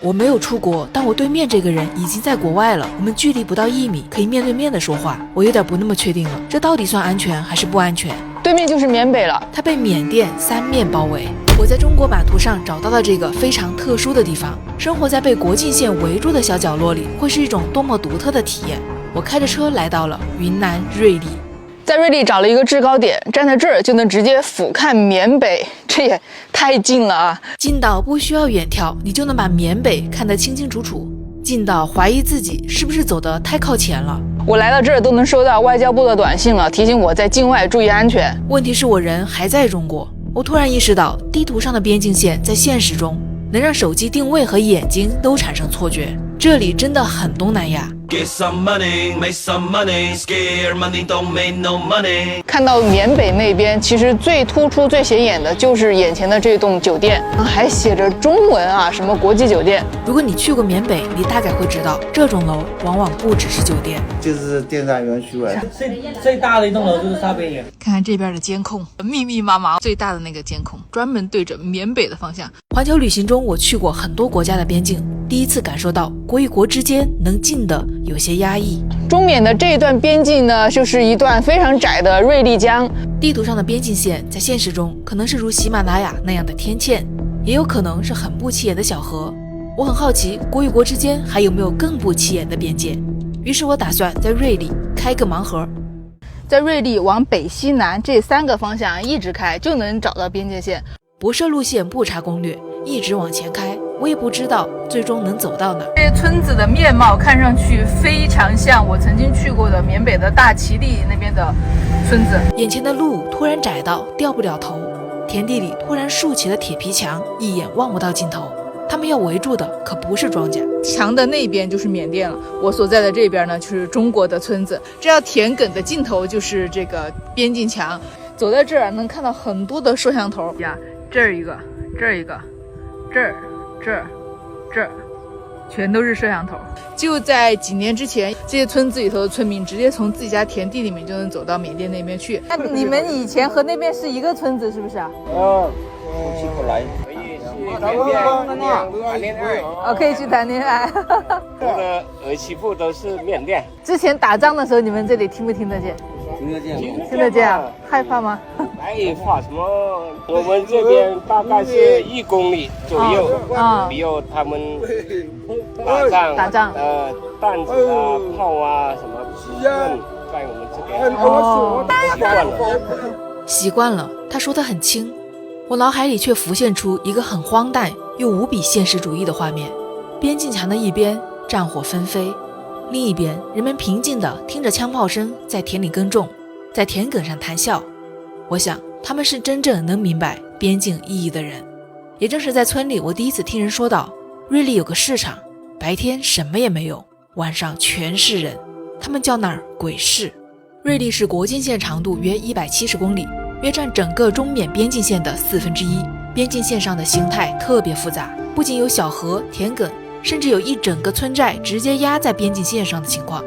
我沒有出國，但我對面這個人已經在國外了，我們距離不到1米，可以面對面的說話。我有點不那麼確定了，這到底算安全還是不安全？對面就是缅北了，它被緬甸3面包圍。我在中國版圖上找到了這個非常特殊的地方，生活在被國境線圍住的小角落裡，會是一種多麼獨特的體驗。我開着車來到了雲南瑞麗。在瑞麗找了一個制高點，站在這兒就能直接俯瞰緬北，這也太近了啊！近到不需要遠眺，你就能把緬北看得清清楚楚；近到懷疑自己是不是走得太靠前了。我來到這兒都能收到外交部的短信了，提醒我在境外注意安全。問題是我人還在中國，我突然意識到地圖上的邊境線在現實中能讓手机定位和眼睛都產生錯覺，這裡真的很東南亞。看到緬北那邊，其實最突出、最顯眼的就是眼前的這棟酒店，還寫着中文啊，什麼國際酒店。如果你去過緬北，你大概會知道，這種樓往往不只是酒店，就是電站園區了。最大的一棟樓就是沙邊園。看看這邊的監控，密密麻麻，最大的那個監控專門對着緬北的方向。環球旅行中，我去過很多國家的邊境，第一次感受到國與國之間能近的有些壓抑。中緬的這一段邊境呢，就是一段非常窄的瑞麗江。地圖上的邊境線在現實中可能是如喜馬拉雅那樣的天塹，也有可能是很不起眼的小河。我很好奇，國與國之間還有沒有更不起眼的邊界？於是我打算在瑞麗開個盲盒。在瑞麗往北西南這3個方向一直開，就能找到邊界線。不設路線，不查攻略，一直往前開，我也不知道最終能走到哪。这些村子的面貌看上去非常像我曾经去过的缅北的大其力那边的村子。眼前的路突然窄到掉不了头，田地裡突然豎起了鐵皮牆，一眼望不到盡頭。他們要圍住的可不是莊稼，牆的那邊就是緬甸了，我所在的這邊呢就是中國的村子。這條田埂的盡頭就是這個邊境牆，走在這兒能看到很多的攝像頭呀，這兒一個，這兒一個，這兒這兒全都是攝像頭。就在幾年之前，這些村子裡頭的村民直接從自己家田地裡面就能走到緬甸那邊去。那你們以前和那邊是一個村子是不是啊？去不來，可以去緬甸談戀愛。可以去談戀愛。我的兒媳婦都是緬甸。之前打仗的時候，你們這裡聽不聽得見？聽得見啊？害怕嗎？害怕什麼？我們這邊大概是1公里左右，沒有他們打仗彈子啊、炮啊什麼不用在我們這邊。習慣了。他說得很輕，我腦海裡卻浮現出一個很荒誕又無比現實主義的畫面：邊境牆的一邊戰火紛飛，另一邊人們平靜地聽着槍炮聲在田裡耕種，在田埂上談笑。我想他們是真正能明白邊境意義的人。也正是在村裡，我第一次聽人說到瑞麗有個市場，白天什麼也沒有，晚上全是人，他們叫那兒鬼市。瑞麗是國境線長度約170公里，約占整個中緬邊境線的1/4。邊境線上的形態特別複雜，不僅有小河、田埂，甚至有一整個村寨直接壓在邊境線上的情況。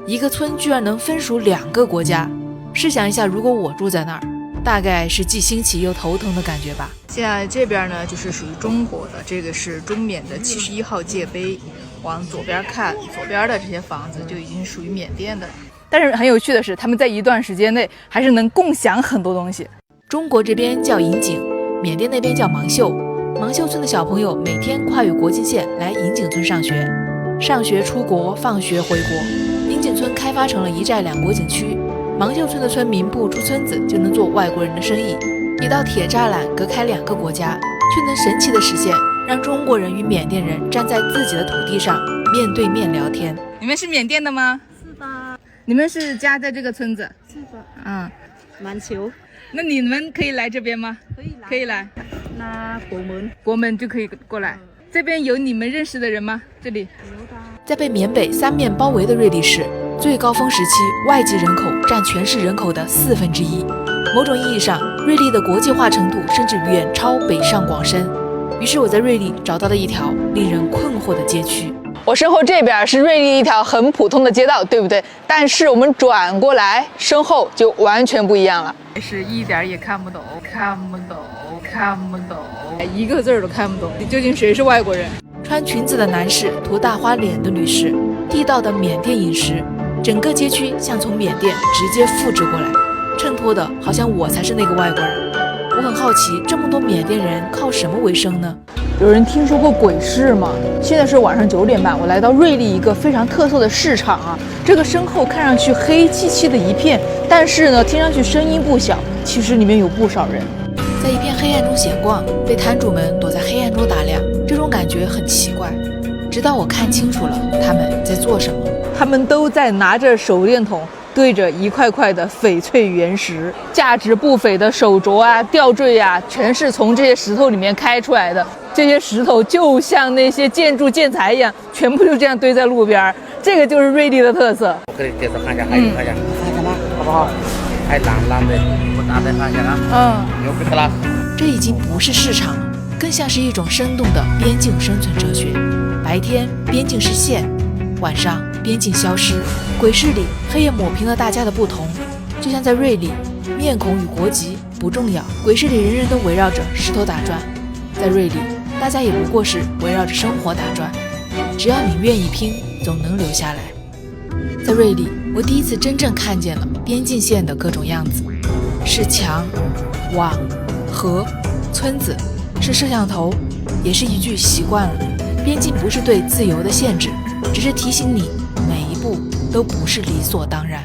一個村居然能分屬2個國家，試想一下，如果我住在那兒，大概是既新奇又頭疼的感覺吧。现在這邊呢，就是屬於中國的，這個是中緬的71號界碑。往左邊看，左邊的這些房子就已經屬於緬甸的。但是很有趣的是，他們在一段時間內還是能共享很多東西。中國這邊叫營井，緬甸那邊叫芒秀。芒秀村的小朋友每天跨越國境線來營井村上學，上學出國，放學回國。營井村開發成了一寨2國景區。芒秀村的村民不出村子就能做外國人的生意，一道鐵柵欄隔開2個國家，卻能神奇地實現讓中國人與緬甸人站在自己的土地上面對面聊天。你們是緬甸的嗎？是的。你們是家在這個村子？是的。滿球。那你們可以來這邊嗎？可以來。那國門就可以過來。這邊有你們認識的人嗎？這裡有的。在被緬北3面包圍的瑞麗市，最高峰時期外籍人口占全市人口的1/4。某種意義上，瑞麗的國際化程度甚至遠超北上廣深。於是我在瑞麗找到了一條令人困惑的街區。我身後這邊是瑞麗一條很普通的街道，對不對？但是我們轉過來，身後就完全不一樣了。是一點也看不懂，看不懂，一個字都看不懂。究竟誰是外國人？穿裙子的男士，塗大花臉的女士，地道的緬甸飲食，整個街區像從緬甸直接複製過來，襯托的好像我才是那個外國人。我很好奇，這麼多緬甸人靠什麼為生呢？有人聽說過鬼市嗎？現在是晚上9點半，我來到瑞麗一個非常特色的市场啊。這個身後看上去黑漆漆的一片，但是呢，聽上去聲音不小，其實裡面有不少人。在一片黑暗中閒逛，被攤主們躲在黑暗中打量，這種感覺很奇怪。直到我看清楚了他們在做什麼，他們都在拿着手電筒对着一塊塊的翡翠原石，價值不菲的手鐲啊、吊墜啊，全是從這些石頭裡面開出來的。這些石頭就像那些建築建材一樣，全部就這樣堆在路邊。這個就是瑞麗的特色。我可以介紹看一下，看一下嗎？好不好？還藍的，我打開看一下啊。牛逼的啦！這已經不是市場了，更像是一種生動的邊境生存哲學。白天邊境是線，晚上邊境消失。鬼市裡黑夜抹平了大家的不同，就像在瑞麗，面孔與國籍不重要，鬼市裡人人都圍繞着石頭打轉。在瑞麗，大家也不過是圍繞着生活打轉，只要你願意拼，總能留下来。在瑞麗，我第一次真正看見了邊境線的各種樣子，是牆、網、河、村子，是攝像頭，也是一句習慣了。邊境不是對自由的限制，只是提醒你每一步都不是理所當然。